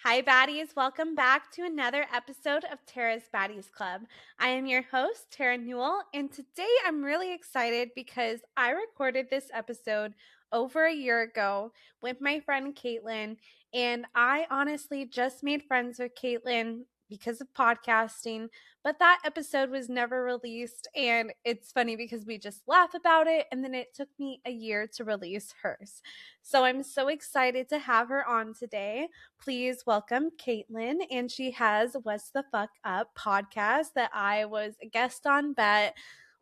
Hi, baddies. Welcome back to another episode of Terra's Baddies Club. I am your host, Terra Newell, and today I'm really excited because I recorded this episode over a year ago with my friend Caitlin, and I honestly just made friends with Caitlin because of podcasting, but that episode was never released, and it's funny because we just laugh about it, and then it took me a year to release hers. So I'm so excited to have her on today. Please welcome Caitlin. And she has What's the Fuck Up podcast that I was a guest on, but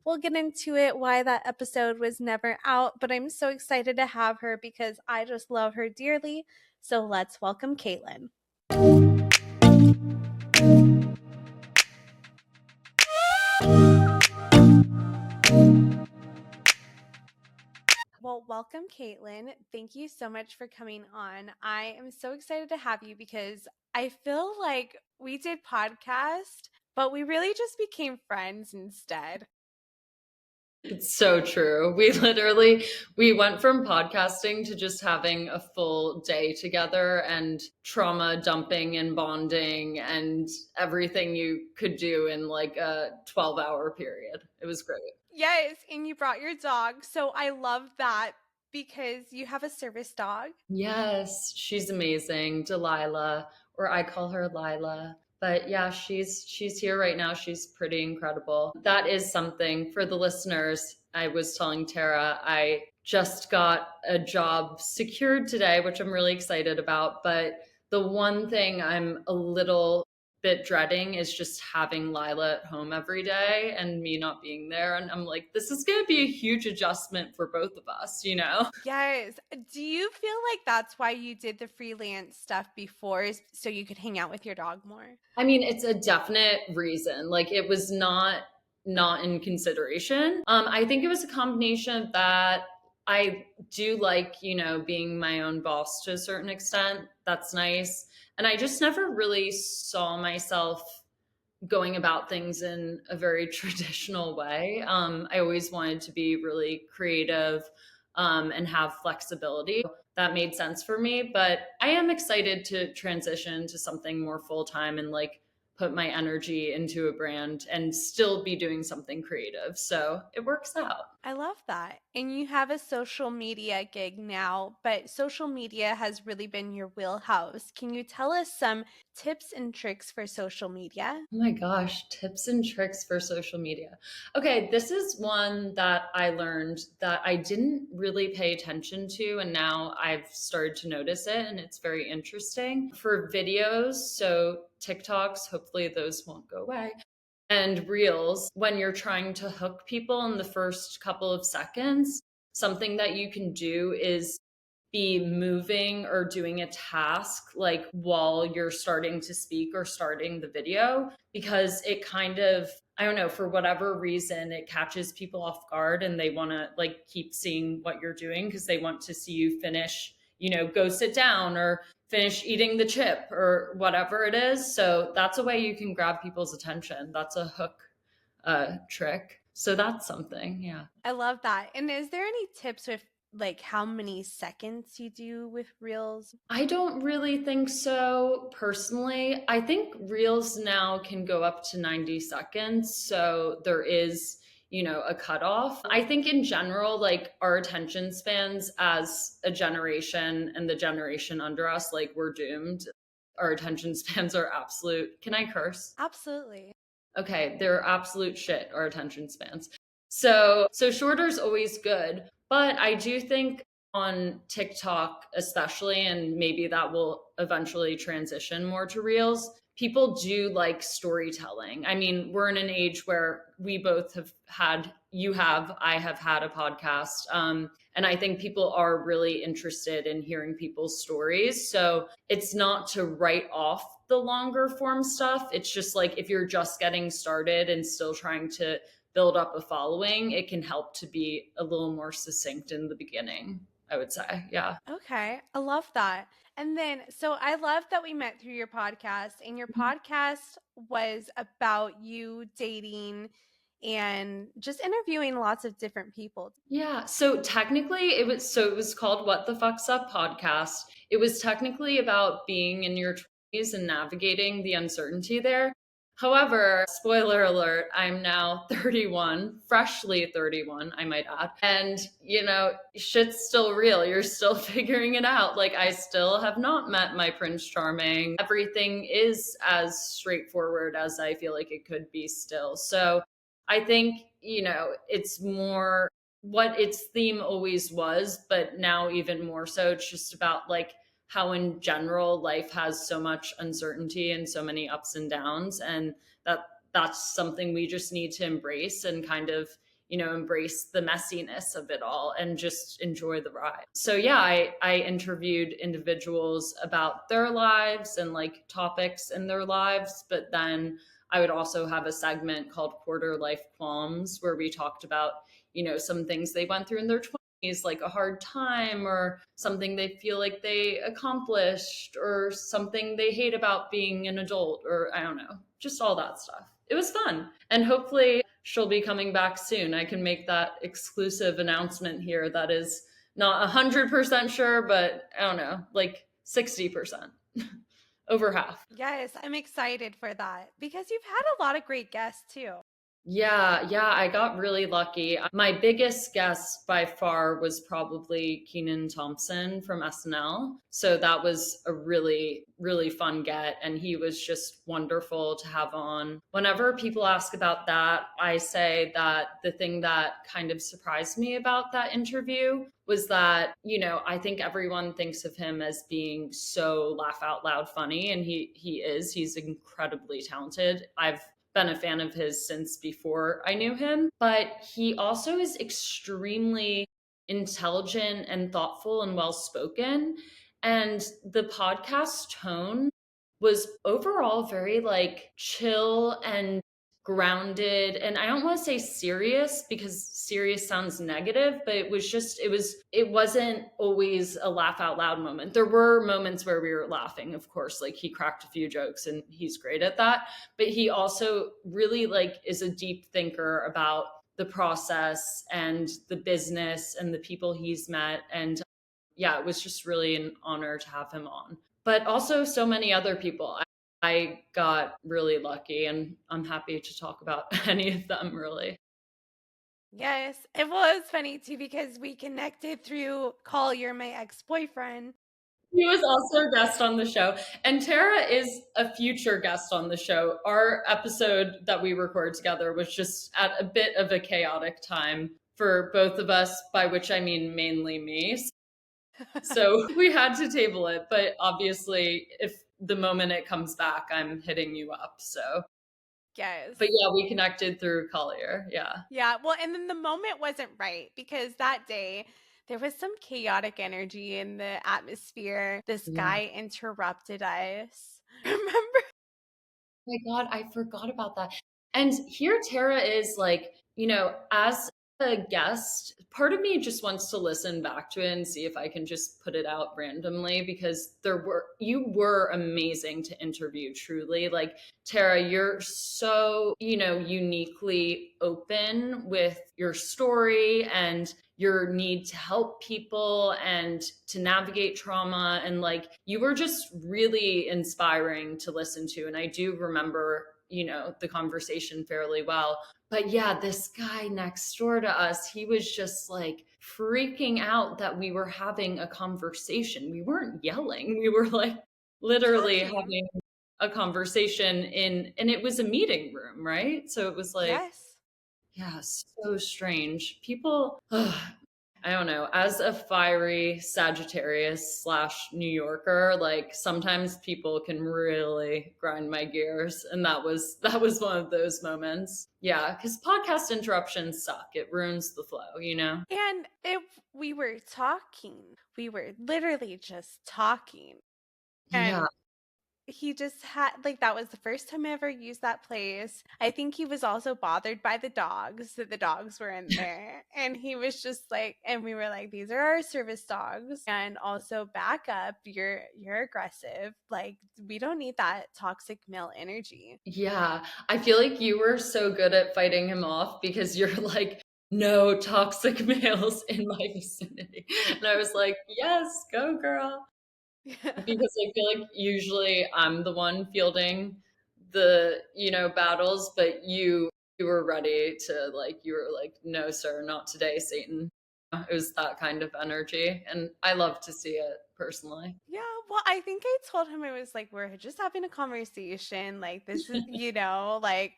we'll get into it why that episode was never out. But I'm so excited to have her because I just love her dearly. So let's welcome Caitlin. Well, welcome, Caitlin. Thank you so much for coming on. I am so excited to have you because I feel like we did podcast, but we really just became friends instead. It's so true. We went from podcasting to just having a full day together and trauma dumping and bonding and everything you could do in like a 12-hour period. It was great. Yes, and you brought your dog. So I love that because you have a service dog. Yes, she's amazing. Delilah, or I call her Lila. But yeah, she's here right now. She's pretty incredible. That is something for the listeners. I was telling Tara, I just got a job secured today, which I'm really excited about. But the one thing I'm a little bit dreading is just having Lila at home every day and me not being there. And I'm like, this is going to be a huge adjustment for both of us, you know? Yes. Do you feel like that's why you did the freelance stuff before, so you could hang out with your dog more? I mean, it's a definite reason. Like it was not in consideration. I think it was a combination of that. I do like, being my own boss to a certain extent. That's nice. And I just never really saw myself going about things in a very traditional way. I always wanted to be really creative and have flexibility. That made sense for me, but I am excited to transition to something more full time and like put my energy into a brand and still be doing something creative. So it works out. I love that. And you have a social media gig now, but social media has really been your wheelhouse. Can you tell us some tips and tricks for social media? Oh my gosh, tips and tricks for social media. Okay, this is one that I learned that I didn't really pay attention to, and now I've started to notice it, and it's very interesting. For videos, so TikToks, hopefully those won't go away, and Reels, when you're trying to hook people in the first couple of seconds, something that you can do is be moving or doing a task like while you're starting to speak or starting the video because it kind of, I don't know, for whatever reason it catches people off guard and they want to like keep seeing what you're doing because they want to see you finish, go sit down or finish eating the chip or whatever it is. So that's a way you can grab people's attention. That's a hook trick. So that's something. Yeah. I love that. And is there any tips with like how many seconds you do with reels? I don't really think so personally. I think reels now can go up to 90 seconds. So there is, a cutoff. I think in general, like our attention spans as a generation and the generation under us, like we're doomed. Our attention spans are absolute. Can I curse? Absolutely. Okay, they're absolute shit, our attention spans. So shorter is always good, but I do think on TikTok especially, and maybe that will eventually transition more to reels, people do like storytelling. I mean, we're in an age where we both have had, I have had a podcast. And I think people are really interested in hearing people's stories. So it's not to write off the longer form stuff. It's just like if you're just getting started and still trying to build up a following, it can help to be a little more succinct in the beginning, I would say. Yeah. Okay, I love that. And then, so I love that we met through your podcast, and your podcast was about you dating and just interviewing lots of different people. Yeah. So it was called What the Fuck's Up podcast. It was technically about being in your 20s and navigating the uncertainty there. However, spoiler alert, I'm now 31, freshly 31, I might add. And, shit's still real. You're still figuring it out. Like, I still have not met my Prince Charming. Everything is as straightforward as I feel like it could be still. So I think, it's more what its theme always was, but now even more so. It's just about like how in general life has so much uncertainty and so many ups and downs, and that's something we just need to embrace and kind of embrace the messiness of it all and just enjoy the ride. So yeah, I interviewed individuals about their lives and like topics in their lives, but then I would also have a segment called Quarter Life Qualms, where we talked about some things they went through in their 20s, like a hard time or something they feel like they accomplished or something they hate about being an adult, or I don't know, just all that stuff. It was fun. And hopefully she'll be coming back soon. I can make that exclusive announcement here. That is not 100% sure, but I don't know, like 60%, over half. Yes, I'm excited for that because you've had a lot of great guests too. Yeah, I got really lucky. My biggest guest by far was probably Keenan Thompson from SNL. So that was a really, really fun get. And he was just wonderful to have on. Whenever people ask about that, I say that the thing that kind of surprised me about that interview was that, I think everyone thinks of him as being so laugh out loud funny. And he's incredibly talented. I've been a fan of his since before I knew him, but he also is extremely intelligent and thoughtful and well spoken. And the podcast tone was overall very like chill and grounded. And I don't want to say serious because serious sounds negative, but it wasn't always a laugh out loud moment. There were moments where we were laughing, of course, like he cracked a few jokes and he's great at that, but he also really like is a deep thinker about the process and the business and the people he's met. And yeah, it was just really an honor to have him on. But also so many other people. I got really lucky and I'm happy to talk about any of them really. Yes, it was funny too because we connected through Collier, my ex-boyfriend. He was also a guest on the show. And Terra is a future guest on the show. Our episode that we recorded together was just at a bit of a chaotic time for both of us, by which I mean mainly me. So we had to table it. But obviously, if the moment it comes back, I'm hitting you up. So, Yes. but yeah, we connected through Collier. Yeah. Yeah, well, and then the moment wasn't right because that day there was some chaotic energy in the atmosphere. This Yeah. guy interrupted us. Remember? My God, I forgot about that. And here Tara is like, as a guest, part of me just wants to listen back to it and see if I can just put it out randomly because you were amazing to interview, truly. Like, Tara, you're so, uniquely open with your story and your need to help people and to navigate trauma. And like, you were just really inspiring to listen to. And I do remember, the conversation fairly well. But yeah, this guy next door to us, he was just like freaking out that we were having a conversation. We weren't yelling. We were like literally Talking. having a conversation and it was a meeting room, right? So it was like, Yes. yeah, so strange. People, I don't know, as a fiery Sagittarius slash New Yorker, like sometimes people can really grind my gears. And that was one of those moments. Yeah, because podcast interruptions suck. It ruins the flow. And if we were talking, we were literally just talking. Yeah. And he just had like that was the first time I ever used that place. I think he was also bothered by the dogs that the dogs were in there. And he was just like, and we were like, these are our service dogs. And also back up, you're aggressive. Like we don't need that toxic male energy. Yeah. I feel like you were so good at fighting him off because you're like, no toxic males in my vicinity. And I was like, yes, go girl. because I feel like usually I'm the one fielding the, battles, but you were ready to like you were like, "No, sir, not today, Satan." It was that kind of energy, and I love to see it personally. Yeah, well, I think I told him it was like we're just having a conversation. Like this is, like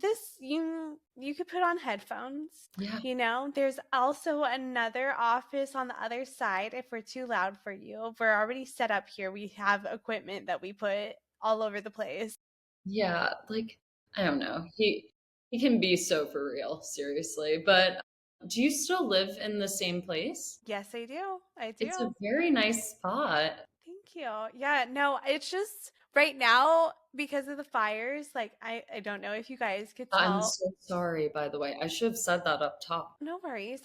this you could put on headphones. Yeah. There's also another office on the other side if we're too loud for you. We're already set up here. We have equipment that we put all over the place. Yeah, like I don't know. He can be so for real, seriously. But do you still live in the same place? Yes, I do. I It's a do. very nice spot. Thank you. Yeah, no, it's just right now because of the fires, like I don't know if you guys could I'm tell. so sorry, by the way. I should have said that up top. No worries.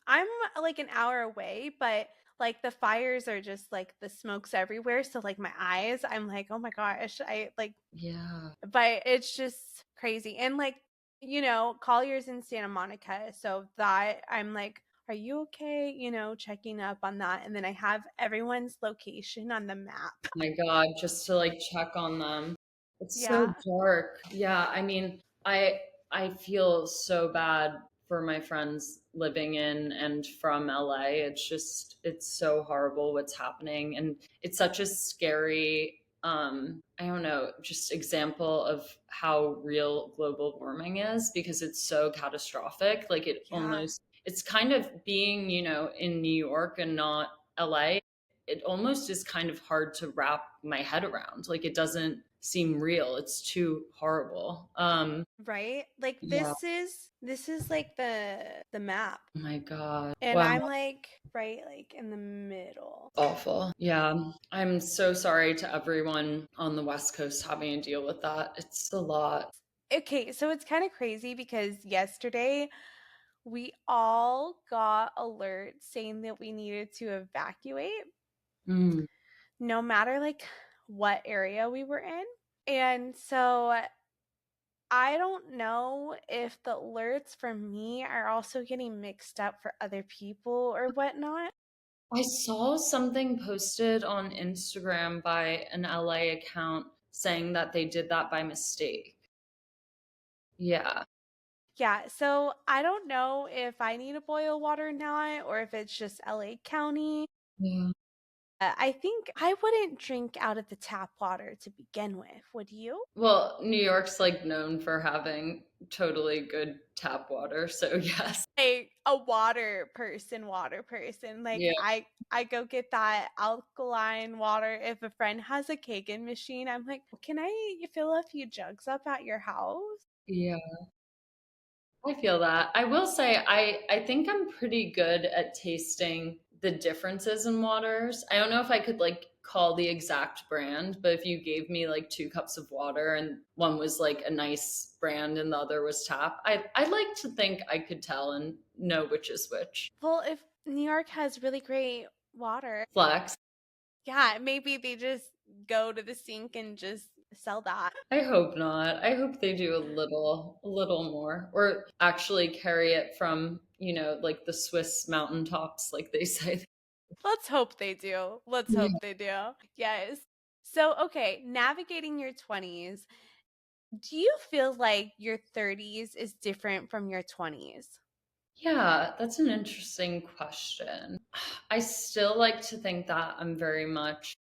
I'm like an hour away, but like the fires are just like the smoke's everywhere. So like my eyes, I'm like, oh my gosh, I like, Yeah. but it's just crazy. And like, Collier's in Santa Monica. So that I'm like, are you okay? Checking up on that. And then I have everyone's location on the map. My God, just to like check on them. It's so Yeah. dark. Yeah, I mean, I feel so bad for my friends living in and from LA. It's so horrible what's happening, and it's such a scary I don't know, just example of how real global warming is because it's so catastrophic. Like Yeah. it's kind of being, in New York and not LA. It almost is kind of hard to wrap my head around. Like it doesn't seem real. It's too horrible. Right? Like Yeah. this is like the map. Oh my God. And Wow. I'm like right like in the middle. Awful. Yeah. I'm so sorry to everyone on the West Coast having to deal with that. It's a lot. Okay, so it's kind of crazy because yesterday we all got alerts saying that we needed to evacuate Mm. no matter like what area we were in. And so I don't know if the alerts for me are also getting mixed up for other people or whatnot. I saw something posted on Instagram by an LA account saying that they did that by mistake. Yeah. Yeah, so I don't know if I need to boil water now or if it's just LA County. Yeah. I think I wouldn't drink out of the tap water to begin with. Would you? Well, New York's like known for having totally good tap water, so yes. Like a water person. Like Yeah. I go get that alkaline water. If a friend has a Kagan machine, I'm like, can I fill a few jugs up at your house? Yeah. I feel that. I will say I think I'm pretty good at tasting the differences in waters. I don't know if I could like call the exact brand, but if you gave me like 2 cups of water and one was like a nice brand and the other was tap, I like to think I could tell and know which is which. Well, if New York has really great water, Flex. yeah, maybe they just go to the sink and just sell that. I hope not. I hope they do a little more, or actually carry it from, like the Swiss mountaintops, like they say. Let's hope they do. Let's hope they do. Yes. So, okay, navigating your 20s, do you feel like your 30s is different from your 20s? Yeah, that's an interesting question. I still like to think that I'm very much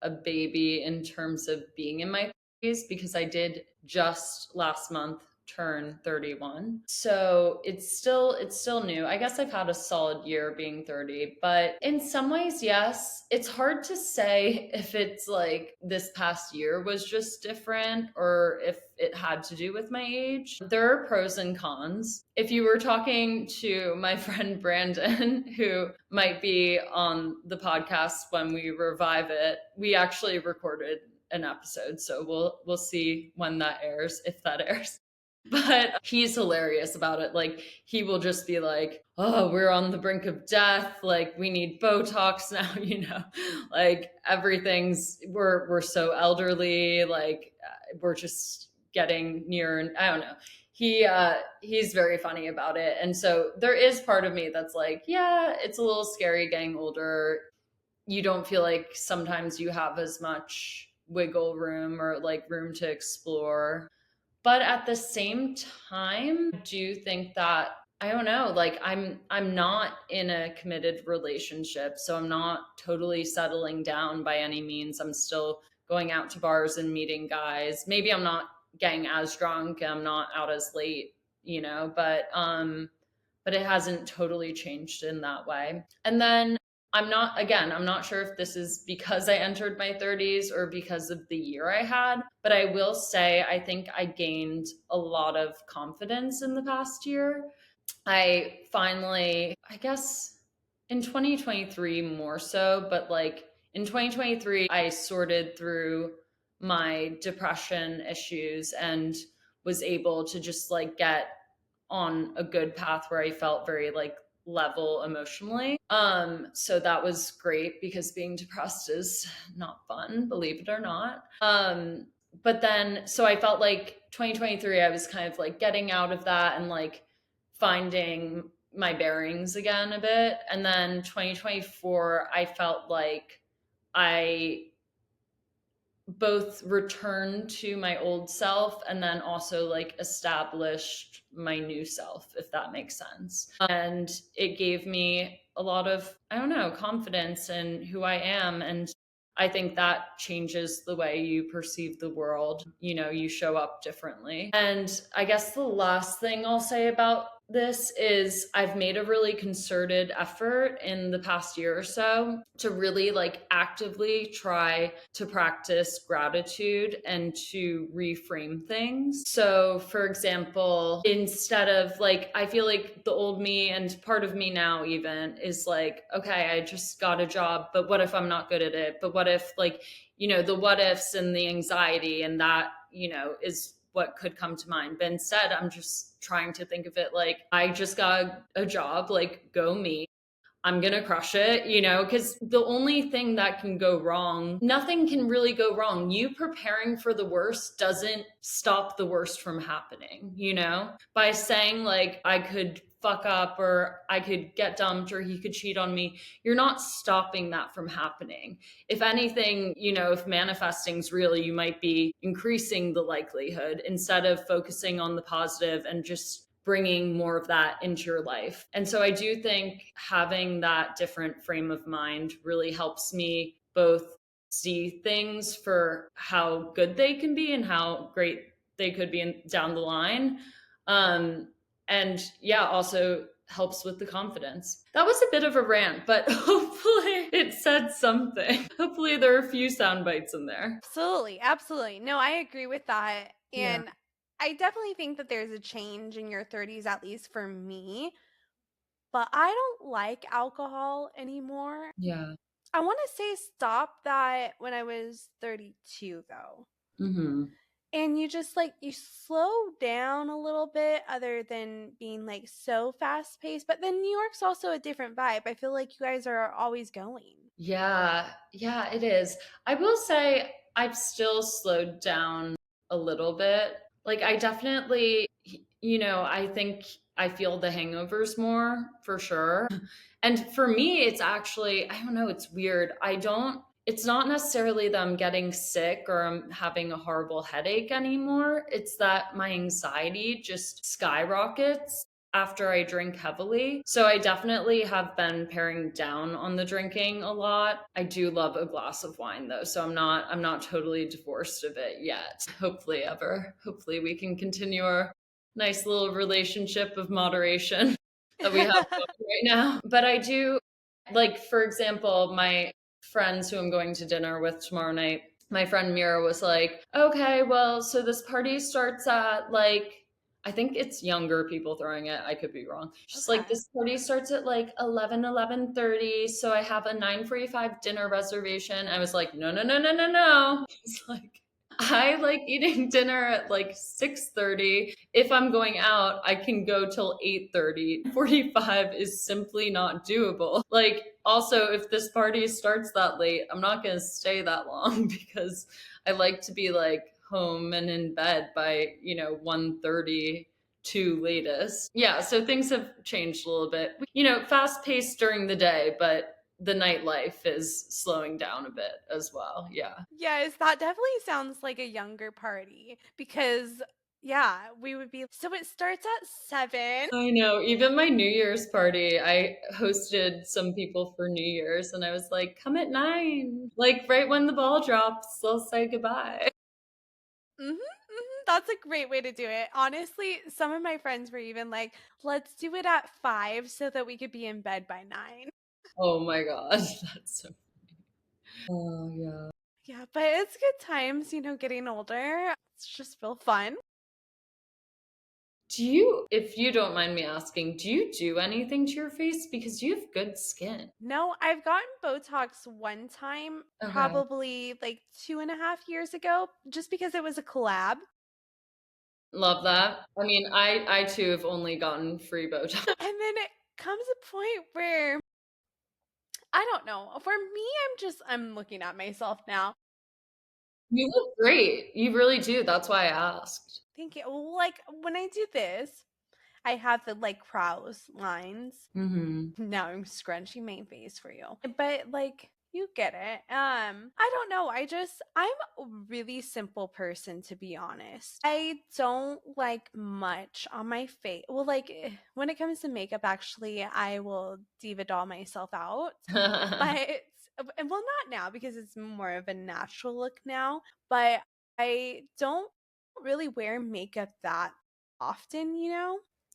a baby in terms of being in my 30s because I did just last month turn 31. So it's still new. I guess I've had a solid year being 30, but in some ways yes, it's hard to say if it's like this past year was just different or if it had to do with my age. There are pros and cons. If you were talking to my friend Brandon, who might be on the podcast when we revive it, we actually recorded an episode, so we'll see when that airs, if that airs. But he's hilarious about it. Like he will just be like, "Oh, we're on the brink of death. Like we need Botox now, Like everything's we're so elderly, like we're just getting near and I don't know. He's very funny about it. And so there is part of me that's like, yeah, it's a little scary getting older. you don't feel like sometimes you have as much wiggle room or like room to explore. But at the same time, I do think that I don't know, like I'm not in a committed relationship, so I'm not totally settling down by any means. I'm still going out to bars and meeting guys. Maybe I'm not getting as drunk, I'm not out as late, but it hasn't totally changed in that way. And then I'm not sure if this is because I entered my 30s or because of the year I had, but I will say I think I gained a lot of confidence in the past year. I finally, I guess in 2023 more so, but like in 2023, I sorted through my depression issues and was able to just like get on a good path where I felt very like level emotionally. So that was great because being depressed is not fun, believe it or not. But then so I felt like 2023 I was kind of like getting out of that and like finding my bearings again a bit. And then 2024 I felt like I both returned to my old self and then also like established my new self, if that makes sense. And it gave me a lot of, I don't know, confidence in who I am. And I think that changes the way you perceive the world. You know, you show up differently. And I guess the last thing I'll say about this is I've made a really concerted effort in the past year or so to really like actively try to practice gratitude and to reframe things. So, for example, instead of like, I feel like the old me and part of me now even is like, okay, I just got a job, but what if I'm not good at it? But what if, like, you know, the what ifs and the anxiety and that, you know, is what could come to mind. But instead, I'm just trying to think of it like I just got a job, like go me. I'm going to crush it, you know, because the only thing that can go wrong, nothing can really go wrong. You preparing for the worst doesn't stop the worst from happening, you know, by saying like, I could fuck up or I could get dumped or he could cheat on me. You're not stopping that from happening. If anything, you know, if manifesting's real, you might be increasing the likelihood instead of focusing on the positive and just bringing more of that into your life. And so I do think having that different frame of mind really helps me both see things for how good they can be and how great they could be down the line. And yeah, also helps with the confidence. That was a bit of a rant, but hopefully it said something. Hopefully there are a few sound bites in there. Absolutely, absolutely. No, I agree with that. Yeah. And I definitely think that there's a change in your 30s, at least for me. But I don't like alcohol anymore. Yeah. I want to say stop that when I was 32, though. Mm-hmm. And you just like you slow down a little bit other than being like so fast paced. But then New York's also a different vibe. I feel like you guys are always going. Yeah, yeah, it is. I will say I've still slowed down a little bit. Like, I definitely, you know, I think I feel the hangovers more for sure. And for me, it's actually, I don't know, it's weird. It's not necessarily that I'm getting sick or I'm having a horrible headache anymore. It's that my anxiety just skyrockets after I drink heavily. So I definitely have been paring down on the drinking a lot. I do love a glass of wine though, so I'm not totally divorced of it yet. Hopefully ever. Hopefully we can continue our nice little relationship of moderation that we have going right now. But I do like, for example, my friends who I'm going to dinner with tomorrow night, my friend Mira was like, okay, well, so this party starts at like, I think it's younger people throwing it. I could be wrong. She's like, Okay. this party starts at like 11:30. So I have a 9:45 dinner reservation. I was like, no, no, no, no, no, no. It's like, I like eating dinner at like 6:30. If I'm going out, I can go till 8:30. 45 is simply not doable. Like also if this party starts that late, I'm not going to stay that long because I like to be like home and in bed by, you know, 1:30 to latest. Yeah, so things have changed a little bit. You know, fast paced during the day, but the nightlife is slowing down a bit as well. Yeah. Yes, that definitely sounds like a younger party because, yeah, we would be. So it starts at 7. I know. Even my New Year's party, I hosted some people for New Year's and I was like, come at 9. Like right when the ball drops, they'll say goodbye. Mhm, mhm, that's a great way to do it. Honestly, some of my friends were even like, "Let's do it at 5 so that we could be in bed by 9." Oh my gosh, that's so oh yeah. Yeah, but it's good times, getting older. It's just real fun. Do you, if you don't mind me asking, do you do anything to your face? Because you have good skin. No, I've gotten Botox one time, Okay. probably like 2.5 years ago, just because it was a collab. Love that. I mean, I too have only gotten free Botox. And then it comes a point where I don't know. For me, I'm looking at myself now. You look great. You really do. That's why I asked. Thank you. Well, like when I do this, I have the like crows lines. Mhm. Now I'm scrunching my face for you. But like you get it. I don't know. I'm a really simple person, to be honest. I don't like much on my face. Well, like when it comes to makeup, actually, I will diva doll myself out. But and well, not now because it's more of a natural look now, but I don't really wear makeup that often.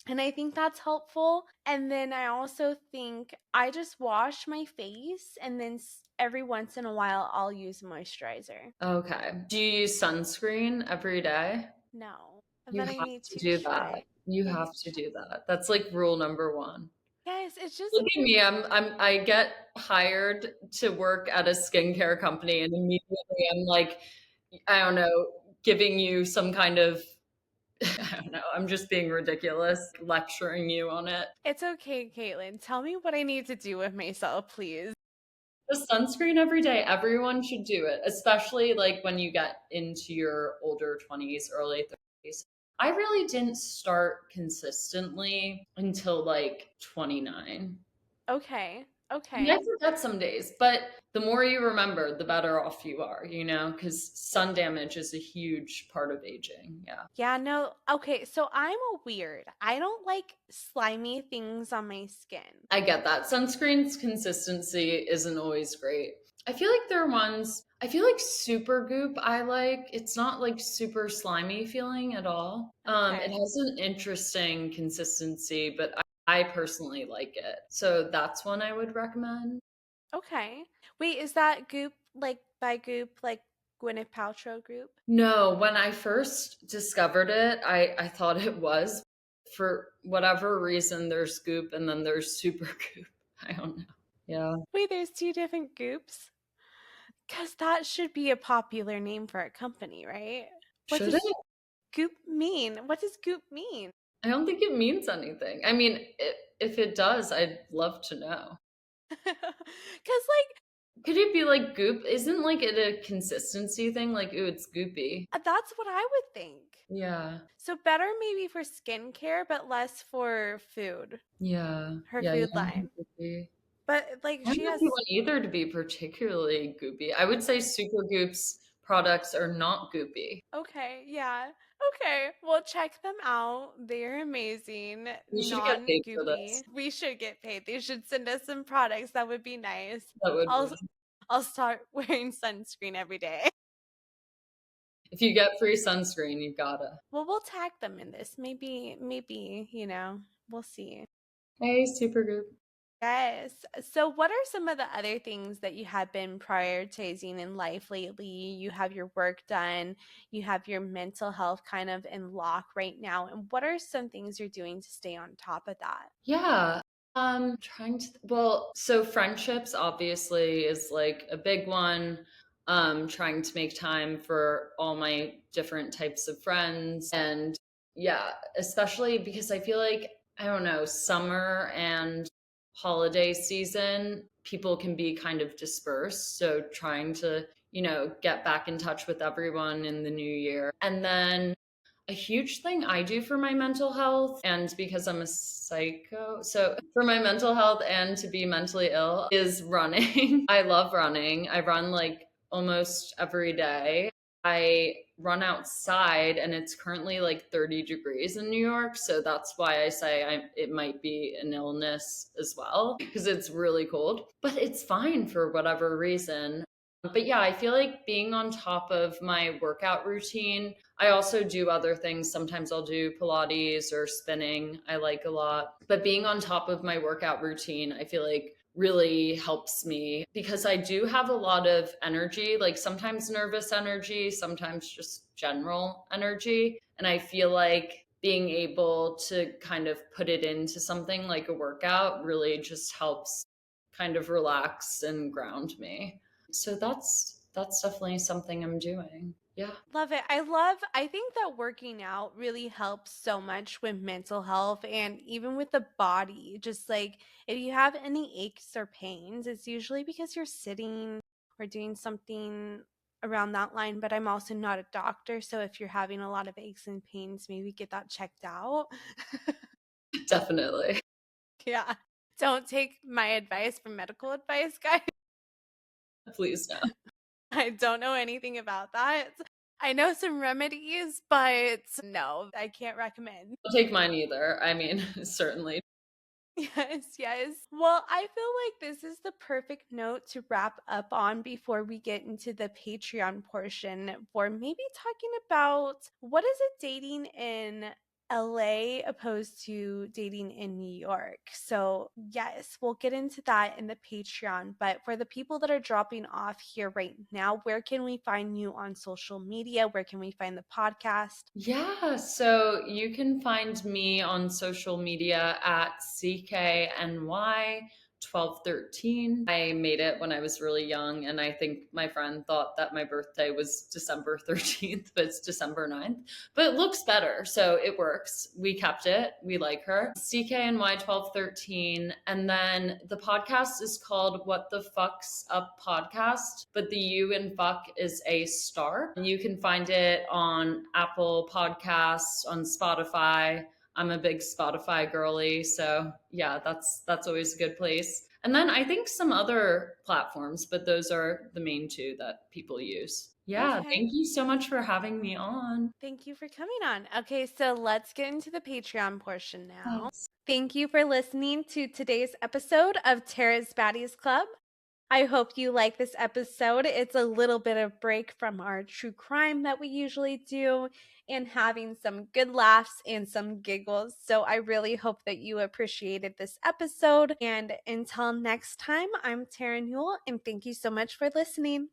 And I think that's helpful. And then I also think I just wash my face and then every once in a while I'll use moisturizer. Okay. Do you use sunscreen every day? No, You but I have need to to do that. try. You I have need to to try. do that. That's like rule number 1. Yes, it's just Look at me. I get hired to work at a skincare company and immediately I'm like, I don't know, giving you some kind of I don't know, I'm just being ridiculous, lecturing you on it. it's okay, Caitlin. Tell me what I need to do with myself, please. The sunscreen every day, everyone should do it, especially like when you get into your older 20s, early 30s. I really didn't start consistently until like 29. Okay. And I Okay. forget some days, but the more you remember, the better off you are, because sun damage is a huge part of aging. Yeah. Yeah, no. Okay, so I'm a weird. I don't like slimy things on my skin. I get that. Sunscreen's consistency isn't always great. I feel like there are ones, I feel like Super Goop I like. It's not like super slimy feeling at all. It Okay. has an interesting consistency, but I personally like it. So that's one I would recommend. Okay. Wait, is that Goop like by Goop like Gwyneth Paltrow Goop? No, when I first discovered it, I thought it was. For whatever reason, there's Goop and then there's Super Goop. I don't know. Yeah. Wait, there's two different Goops? Because that should be a popular name for a company, right? What Should it? does Goop mean? What does Goop mean? I don't think it means anything. I mean, if it does, I'd love to know. Because, like, Could it be like Goop? Isn't like it a consistency thing? Like, ooh, it's goopy. that's what I would think. Yeah. So better maybe for skincare, but less for food, Yeah. her Yeah. You food don't want line. goopy. But like I don't she know if you has want either to be particularly goopy. I would say Super Goop's products are not goopy. okay, yeah. Okay, well check them out. They're amazing, We should get paid for non-goopy. this. We should get paid. They should send us some products. That would be nice. That would I'll be. I'll start wearing sunscreen every day. If you get free sunscreen, you gotta. Well, we'll tag them in this. Maybe, we'll see. Hey, Super Goop. Yes. So, what are some of the other things that you have been prioritizing in life lately? You have your work done, you have your mental health kind of in lock right now. And what are some things you're doing to stay on top of that? Yeah. Trying to, well, so friendships obviously is like a big one. Trying to make time for all my different types of friends. And yeah, especially because I feel like, I don't know, summer and holiday season, people can be kind of dispersed. So trying to, get back in touch with everyone in the new year. And then A huge thing I do for my mental health, and because I'm a psycho, so for my mental health and to be mentally ill, is running. I love running. I run like almost every day. I run outside and it's currently like 30 degrees in New York. So that's why I say it might be an illness as well because it's really cold, but it's fine for whatever reason. But yeah, I feel like being on top of my workout routine. I also do other things. Sometimes I'll do Pilates or spinning. I like a lot. But being on top of my workout routine, I feel like really helps me because I do have a lot of energy, like sometimes nervous energy, sometimes just general energy. And I feel like being able to kind of put it into something like a workout really just helps kind of relax and ground me. So that's definitely something I'm doing. Yeah. Love it. I think that working out really helps so much with mental health and even with the body. Just like if you have any aches or pains, it's usually because you're sitting or doing something around that line. But I'm also not a doctor. So if you're having a lot of aches and pains, maybe get that checked out. Definitely. Yeah. Don't take my advice for medical advice, guys. Please no. I don't know anything about that. I know some remedies, but no, I can't recommend. Don't take mine either. I mean, certainly. Yes, yes. Well, I feel like this is the perfect note to wrap up on before we get into the Patreon portion for maybe talking about what is it dating in LA opposed to dating in New York. So, yes, we'll get into that in the Patreon. But for the people that are dropping off here right now, where can we find you on social media? Where can we find the podcast? Yeah, so you can find me on social media at CKNY1213. I made it when I was really young, and I think my friend thought that my birthday was December 13th, but it's December 9th. But it looks better, so it works. We kept it. We like her. CKNY1213. And then the podcast is called What the Fuck's Up Podcast, but the U in fuck is a star. You can find it on Apple Podcasts, on Spotify. I'm a big Spotify girly, so yeah, that's always a good place. And then I think some other platforms, but those are the main two that people use. Yeah, Okay. thank you so much for having me on. Thank you for coming on. Okay, so let's get into the Patreon portion now. Thanks. Thank you for listening to today's episode of Terra's Baddies Club. I hope you like this episode. It's a little bit of break from our true crime that we usually do and having some good laughs and some giggles. So I really hope that you appreciated this episode. And until next time, I'm Tara Newell, and thank you so much for listening.